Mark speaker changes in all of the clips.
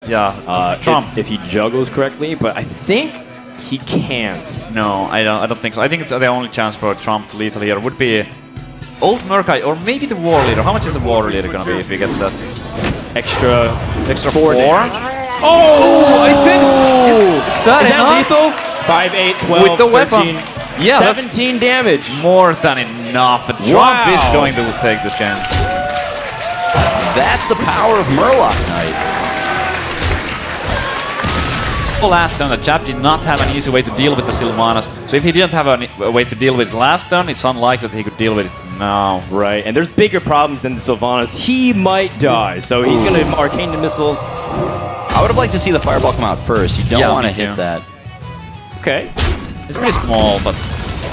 Speaker 1: Yeah,
Speaker 2: Trump. If he juggles correctly, but I think he can't.
Speaker 1: No, I don't think so. I think it's the only chance for Trump to lethal here would be Old Murkai, or maybe the War Leader. How much is the War Leader gonna be if he gets that?
Speaker 2: Extra 4?
Speaker 1: Oh, I think is that
Speaker 2: lethal? 5, 8, 12,
Speaker 1: with the
Speaker 2: 13,
Speaker 1: weapon. Yeah,
Speaker 2: 17 damage.
Speaker 1: More than enough. But Trump is going to take this game.
Speaker 3: That's the power of Murloc Knight.
Speaker 1: Last turn, the Jab did not have an easy way to deal with the Sylvanas. So if he didn't have a way to deal with it last turn, it's unlikely that he could deal with it now.
Speaker 2: Right, and there's bigger problems than the Sylvanas. He might die, so he's going to arcane the missiles.
Speaker 3: I would have liked to see the Fireball come out first. You don't want to hit that.
Speaker 2: Okay.
Speaker 1: It's pretty small, but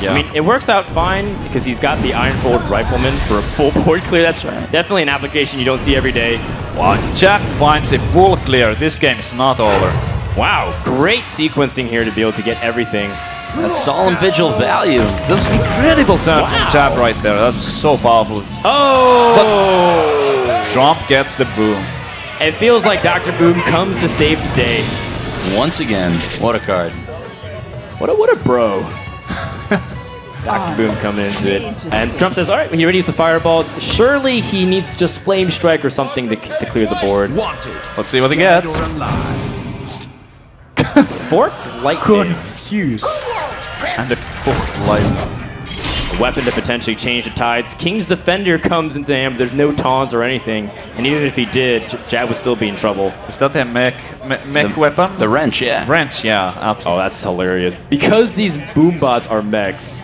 Speaker 1: yeah.
Speaker 2: I mean, it works out fine because he's got the Ironfold Rifleman for a full board clear. That's definitely an application you don't see every day.
Speaker 1: Wow, Jab finds a full clear. This game is not over.
Speaker 2: Wow, great sequencing here to be able to get everything.
Speaker 3: That's Solemn Vigil value.
Speaker 1: That's an incredible turn from Jab right there. That's so powerful.
Speaker 2: Oh!
Speaker 1: But Trump gets the boom.
Speaker 2: It feels like Dr. Boom comes to save the day.
Speaker 3: Once again, what a card.
Speaker 2: What a bro. Dr. Boom coming into it. And Trump says, all right, he already used the fireballs. Surely he needs just Flame Strike or something to clear the board.
Speaker 1: Let's see what he gets.
Speaker 2: Forked Lightning.
Speaker 1: Confused. And the forked lightning.
Speaker 2: A weapon to potentially change the tides. King's Defender comes into him. There's no taunts or anything. And even if he did, Jab would still be in trouble.
Speaker 1: Is that a mech weapon?
Speaker 3: The wrench, yeah.
Speaker 1: Wrench, yeah, absolutely.
Speaker 2: Oh, that's hilarious. Because these boom bots are mechs,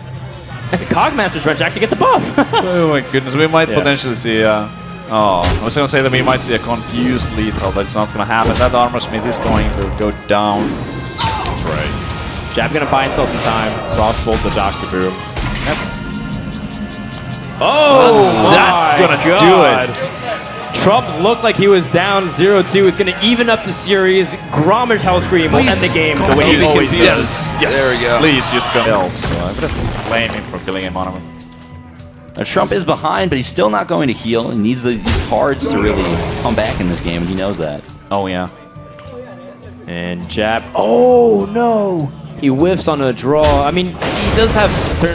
Speaker 2: the Cogmaster's wrench actually gets a buff.
Speaker 1: Oh my goodness, we might potentially see I was going to say that we might see a confused lethal, but it's not going to happen. That armor smith is going to go down.
Speaker 2: That's right. Jab going to buy himself some time. Frostbolt the Dr. Boom.
Speaker 1: Yep.
Speaker 2: Oh,
Speaker 1: that's going to do it.
Speaker 2: Trump looked like he was down 0-2. It's going to even up the series. Grommer's Hellscream will end the game the way he always does.
Speaker 1: Yes, there we go. Please use the gun. So I'm going to blame him for killing him on him.
Speaker 3: Trump is behind, but he's still not going to heal. He needs these cards to really come back in this game, and he knows that.
Speaker 1: Oh, yeah.
Speaker 2: And Jab. Oh, no. He whiffs on a draw. I mean, he does have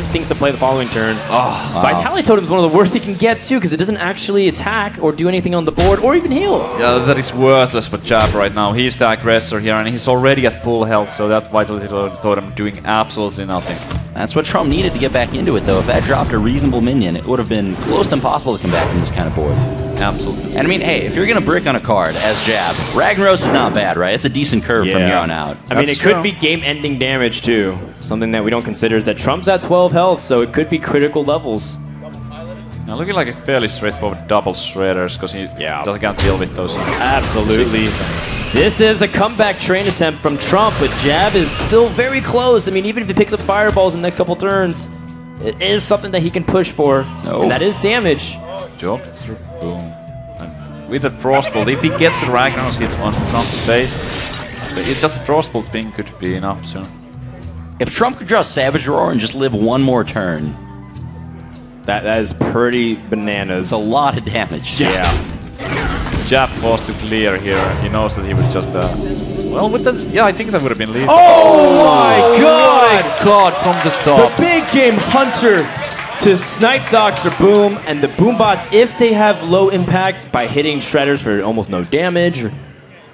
Speaker 2: things to play the following turns.
Speaker 1: Oh,
Speaker 2: wow. Vitality Totem is one of the worst he can get, too, because it doesn't actually attack or do anything on the board or even heal.
Speaker 1: Yeah, that is worthless for Jab right now. He's the aggressor here, and he's already at full health, so that Vitality Totem doing absolutely nothing.
Speaker 3: That's what Trump needed to get back into it, though. If that dropped a reasonable minion, it would have been close to impossible to come back from this kind of board.
Speaker 1: Absolutely.
Speaker 3: And I mean, hey, if you're going to brick on a card as Jab, Ragnaros is not bad, right? It's a decent curve from here on out.
Speaker 2: I mean, it could be game-ending damage, too. Something that we don't consider is that Trump's at 12 health, so it could be critical levels.
Speaker 1: Now looking like a fairly straightforward double shredders, because he can't deal with those.
Speaker 2: Absolutely. This is a comeback train attempt from Trump, but Jab is still very close. I mean, even if he picks up fireballs in the next couple turns, it is something that he can push for, and that is damage.
Speaker 1: Jump through, boom. And with the Frostbolt, if he gets the Ragnaros hit on Trump's face, it's just the Frostbolt thing could be enough soon.
Speaker 3: If Trump could draw Savage Roar and just live one more turn,
Speaker 2: that is pretty bananas.
Speaker 3: It's a lot of damage.
Speaker 1: Yeah. Jab was to clear here. He knows that he would just well, with the, I think that would have been lethal.
Speaker 2: Oh my God!
Speaker 1: What a card from the top.
Speaker 2: The big game hunter to snipe Dr. Boom, and the Boombots, if they have low impacts by hitting Shredders for almost no damage.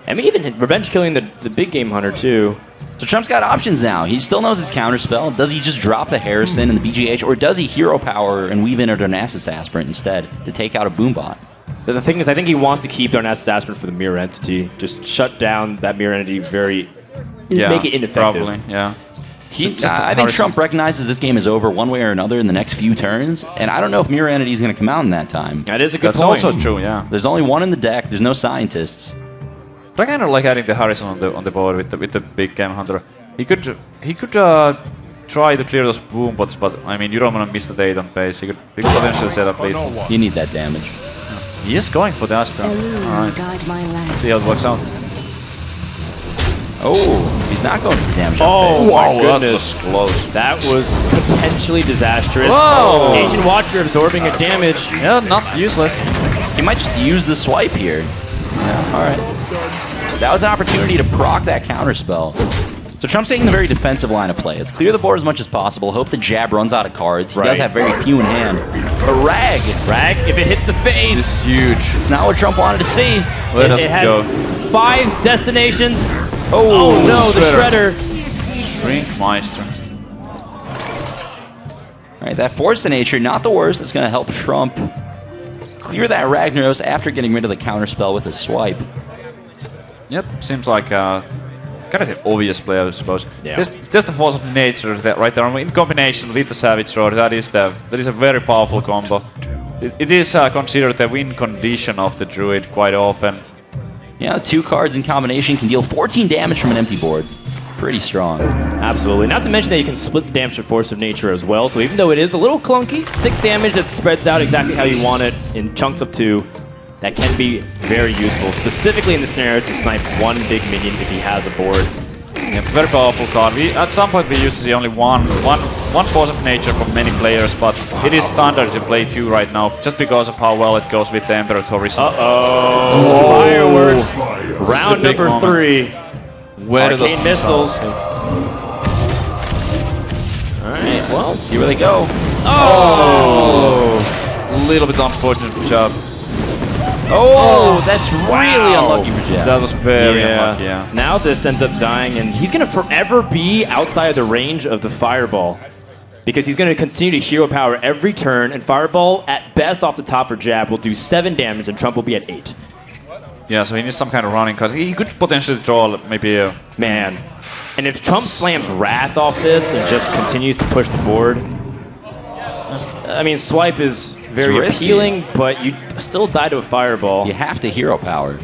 Speaker 2: I mean, even revenge killing the big game hunter too.
Speaker 3: So Trump's got options now. He still knows his counterspell. Does he just drop the Harrison and the BGH, or does he hero power and weave in a Darnassus Aspirant instead to take out a Boombot?
Speaker 2: The thing is, I think he wants to keep Darnassus Aspirant for the mirror entity. Just shut down that mirror entity make it ineffective.
Speaker 1: Probably, yeah.
Speaker 3: I think Trump recognizes this game is over one way or another in the next few turns, and I don't know if mirror entity is going to come out in that time.
Speaker 2: That is a good point.
Speaker 1: That's also true, yeah.
Speaker 3: There's only one in the deck. There's no scientists.
Speaker 1: But I kind of like adding the Harrison on the board with the big game hunter. He could try to clear those Boombots, but I mean you don't want to miss the date on phase. He could potentially set up lethal.
Speaker 3: You need that damage.
Speaker 1: He is going for the Aspirant. Alright. Let's see how it works out.
Speaker 3: Oh, he's not going for the damage.
Speaker 2: Oh my goodness.
Speaker 1: That was close.
Speaker 2: That was potentially disastrous.
Speaker 1: Whoa.
Speaker 2: Ancient Watcher absorbing a damage.
Speaker 1: Yeah, not useless.
Speaker 3: He might just use the swipe here. Yeah, alright. That was an opportunity to proc that counterspell. So Trump's taking a very defensive line of play. It's clear the board as much as possible. Hope the jab runs out of cards. He does have very few in hand. But Rag,
Speaker 2: if it hits the face,
Speaker 1: This is huge.
Speaker 3: it's not what Trump wanted to see.
Speaker 1: Where does
Speaker 2: it
Speaker 1: it
Speaker 2: has
Speaker 1: go?
Speaker 2: 5 destinations. Oh no, the Shredder.
Speaker 1: Shrink Meister.
Speaker 3: All right, that Force of Nature, not the worst. It's going to help Trump clear that Ragnaros after getting rid of the counterspell with his swipe.
Speaker 1: Yep, seems like kind of an obvious play, I suppose.
Speaker 2: Yeah.
Speaker 1: There's the Force of Nature that right there in combination with the Savage Sword. That is a very powerful combo. It is considered the win condition of the Druid quite often.
Speaker 3: Yeah, 2 cards in combination can deal 14 damage from an empty board. Pretty strong.
Speaker 2: Absolutely. Not to mention that you can split the damage with Force of Nature as well. So even though it is a little clunky, 6 damage that spreads out exactly how you want it in chunks of 2, that can be very useful, specifically in the scenario to snipe 1 big minion if he has a board.
Speaker 1: Yeah, very powerful card. At some point we used to see only one Force of Nature from many players, but it is standard to play 2 right now, just because of how well it goes with the Emperor Tourism.
Speaker 2: Uh-oh! Fireworks! Round number 3.
Speaker 1: Where do those
Speaker 2: Arcane missiles.
Speaker 3: Alright, well, let's see where they go.
Speaker 2: Oh!
Speaker 1: It's a little bit unfortunate for Jab.
Speaker 3: Oh, that's really unlucky for Jeff.
Speaker 1: That was very unlucky, yeah.
Speaker 2: Now this ends up dying, and he's going to forever be outside of the range of the Fireball. Because he's going to continue to hero power every turn, and Fireball, at best off the top for Jab, will do 7 damage, and Trump will be at 8.
Speaker 1: Yeah, so he needs some kind of running, because he could potentially draw maybe a...
Speaker 2: Man. And if Trump slams Wrath off this and just continues to push the board, I mean, Swipe is very appealing, but you still die to a Fireball.
Speaker 3: You have to hero power.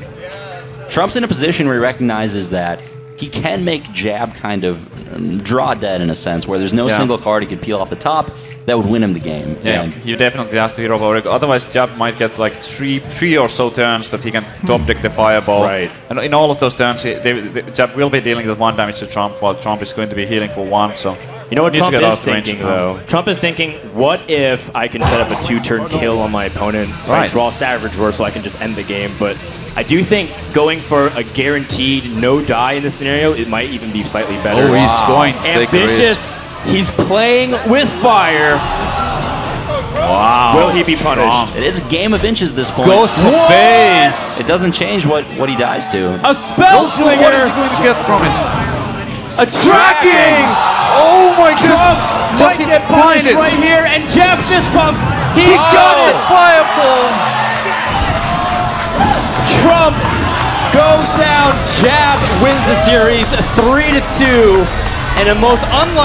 Speaker 3: Trump's in a position where he recognizes that he can make Jab kind of draw dead in a sense, where there's no single card he could peel off the top that would win him the game.
Speaker 1: Yeah, he definitely has to hero power. Otherwise, Jab might get like three or so turns that he can top deck the Fireball.
Speaker 2: Right.
Speaker 1: And in all of those turns, Jab will be dealing with 1 damage to Trump, while Trump is going to be healing for 1. So
Speaker 2: you know what Trump is thinking, though? Trump is thinking, what if I can set up a 2-turn kill on my opponent, I draw Savage Roar so I can just end the game, but I do think going for a guaranteed no die in this scenario, it might even be slightly better.
Speaker 1: Oh, he's going to take the
Speaker 2: ambitious. He's playing with fire.
Speaker 1: Wow.
Speaker 2: Will he be punished?
Speaker 3: It is a game of inches this point.
Speaker 1: Goes for base.
Speaker 3: It doesn't change what he dies to.
Speaker 2: A spell slinger.
Speaker 1: What is he going to get from it?
Speaker 2: A tracking.
Speaker 1: Oh my
Speaker 2: Trump
Speaker 1: Does
Speaker 2: might
Speaker 1: he
Speaker 2: get
Speaker 1: find
Speaker 2: punished
Speaker 1: it?
Speaker 2: right here, and Jab fist bumps. He's
Speaker 1: got it. Fireball.
Speaker 2: Trump goes down. Jab wins the series 3-2, and a most unlikely